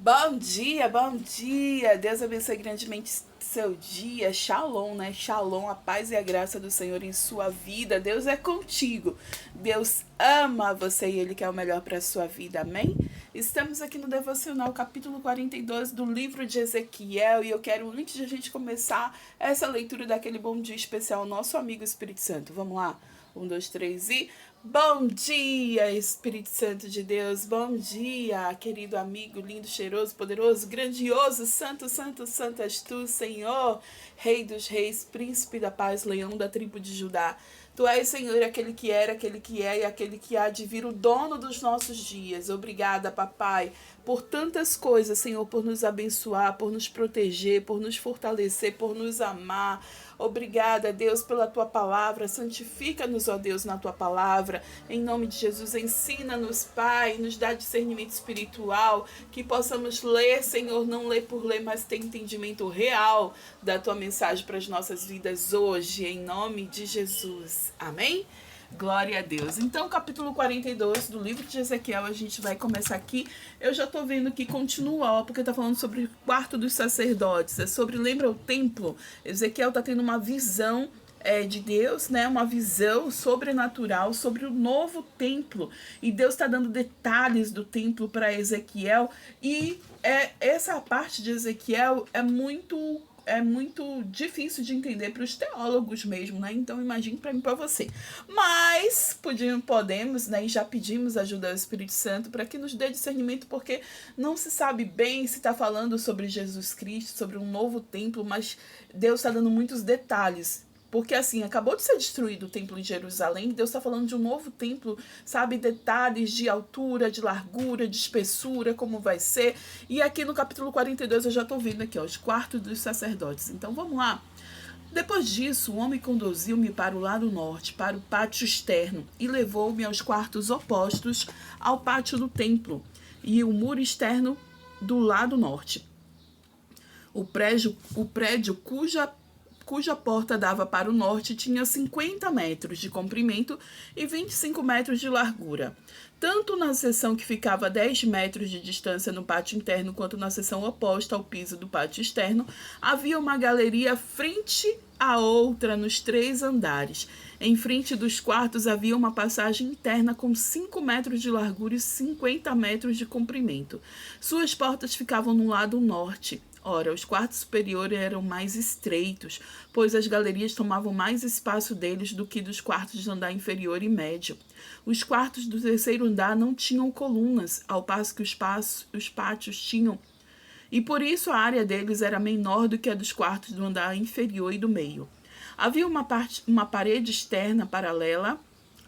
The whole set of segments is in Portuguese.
Bom dia, bom dia. Deus abençoe grandemente seu dia. Shalom, né? Shalom, a paz e a graça do Senhor em sua vida. Deus é contigo. Deus ama você e Ele quer o melhor para a sua vida. Amém? Estamos aqui no Devocional, capítulo 42 do livro de Ezequiel. E eu quero, antes de a gente começar essa leitura daquele bom dia especial, nosso amigo Espírito Santo. Vamos lá? 1, 2, 3 e... Bom dia, Espírito Santo de Deus. Bom dia, querido amigo, lindo, cheiroso, poderoso, grandioso, santo, santo, santo és tu, Senhor, Rei dos reis, príncipe da paz, leão da tribo de Judá. Tu és, Senhor, aquele que era, aquele que é e aquele que há de vir, o dono dos nossos dias. Obrigada, papai, por tantas coisas, Senhor, por nos abençoar, por nos proteger, por nos fortalecer, por nos amar. Obrigada, Deus, pela tua palavra. Santifica-nos, ó Deus, na tua palavra. Em nome de Jesus, ensina-nos, Pai, nos dá discernimento espiritual, que possamos ler, Senhor, não ler por ler, mas ter entendimento real da tua mensagem para as nossas vidas hoje, em nome de Jesus. Amém? Glória a Deus. Então, capítulo 42 do livro de Ezequiel, a gente vai começar aqui. Eu já tô vendo que continua, ó, porque tá falando sobre o quarto dos sacerdotes. É sobre, lembra o templo? Ezequiel tá tendo uma visão de Deus, né? Uma visão sobrenatural sobre o novo templo. E Deus está dando detalhes do templo para Ezequiel. E essa parte de Ezequiel é muito difícil de entender para os teólogos mesmo, né? Então imagine para mim, para você. Mas podemos, né? E já pedimos ajuda ao Espírito Santo para que nos dê discernimento, porque não se sabe bem se está falando sobre Jesus Cristo, sobre um novo templo, mas Deus está dando muitos detalhes. Porque assim, acabou de ser destruído o templo em Jerusalém, Deus está falando de um novo templo, sabe, detalhes de altura, de largura, de espessura, como vai ser. E aqui no capítulo 42 eu já estou vendo aqui, ó, os quartos dos sacerdotes. Então vamos lá. Depois disso, o homem conduziu-me para o lado norte, para o pátio externo, e levou-me aos quartos opostos ao pátio do templo e o muro externo do lado norte. O prédio cuja porta dava para o norte tinha 50 metros de comprimento e 25 metros de largura. Tanto na seção que ficava a 10 metros de distância no pátio interno, quanto na seção oposta ao piso do pátio externo, havia uma galeria frente à outra nos 3 andares. Em frente dos quartos havia uma passagem interna com 5 metros de largura e 50 metros de comprimento. Suas portas ficavam no lado norte. Ora, os quartos superiores eram mais estreitos, pois as galerias tomavam mais espaço deles do que dos quartos de andar inferior e médio. Os quartos do terceiro andar não tinham colunas, ao passo que os pátios tinham, e por isso a área deles era menor do que a dos quartos do andar inferior e do meio. Havia uma parede externa paralela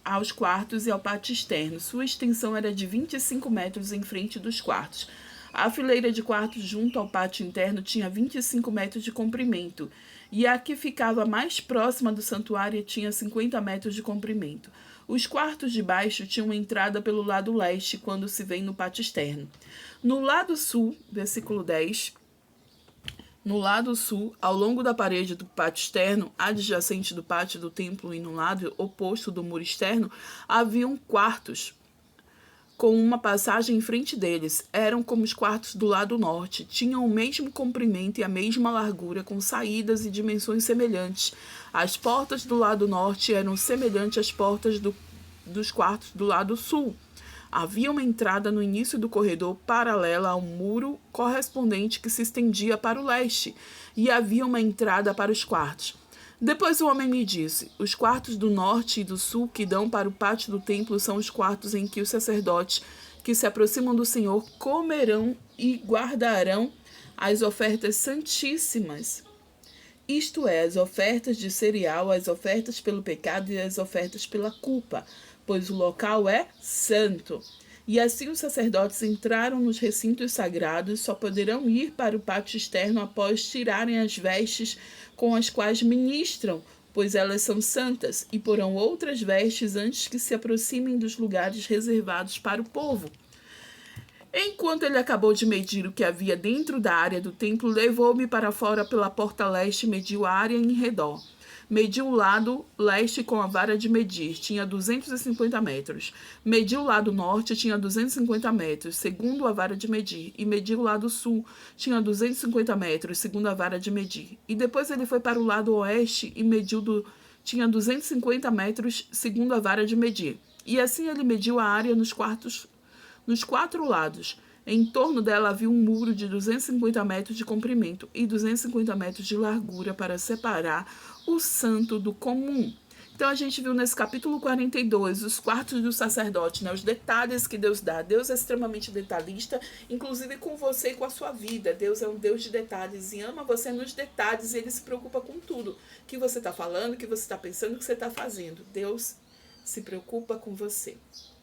aos quartos e ao pátio externo. Sua extensão era de 25 metros em frente dos quartos. A fileira de quartos junto ao pátio interno tinha 25 metros de comprimento, e a que ficava mais próxima do santuário tinha 50 metros de comprimento. Os quartos de baixo tinham entrada pelo lado leste, quando se vem no pátio externo. No lado sul, versículo 10, no lado sul, ao longo da parede do pátio externo, adjacente do pátio do templo e no lado oposto do muro externo, haviam quartos com uma passagem em frente deles. Eram como os quartos do lado norte, tinham o mesmo comprimento e a mesma largura, com saídas e dimensões semelhantes. As portas do lado norte eram semelhantes às portas dos quartos do lado sul. Havia uma entrada no início do corredor paralela ao muro correspondente que se estendia para o leste, e havia uma entrada para os quartos. Depois o homem me disse: os quartos do norte e do sul que dão para o pátio do templo são os quartos em que os sacerdotes que se aproximam do Senhor comerão e guardarão as ofertas santíssimas, isto é, as ofertas de cereal, as ofertas pelo pecado e as ofertas pela culpa, pois o local é santo. E assim os sacerdotes entraram nos recintos sagrados, só poderão ir para o pátio externo após tirarem as vestes com as quais ministram, pois elas são santas, e porão outras vestes antes que se aproximem dos lugares reservados para o povo. Enquanto ele acabou de medir o que havia dentro da área do templo, levou-me para fora pela porta leste e mediu a área em redor. Mediu o lado leste com a vara de medir, tinha 250 metros. Mediu o lado norte, tinha 250 metros, segundo a vara de medir. E mediu o lado sul, tinha 250 metros, segundo a vara de medir. E depois ele foi para o lado oeste e tinha 250 metros, segundo a vara de medir. E assim ele mediu a área nos 4 lados. Em torno dela havia um muro de 250 metros de comprimento e 250 metros de largura para separar o santo do comum. Então a gente viu nesse capítulo 42 os quartos do sacerdote, né? Os detalhes que Deus dá. Deus é extremamente detalhista, inclusive com você e com a sua vida. Deus é um Deus de detalhes e ama você nos detalhes. E Ele se preocupa com tudo que você está falando, que você está pensando, que você está fazendo. Deus se preocupa com você.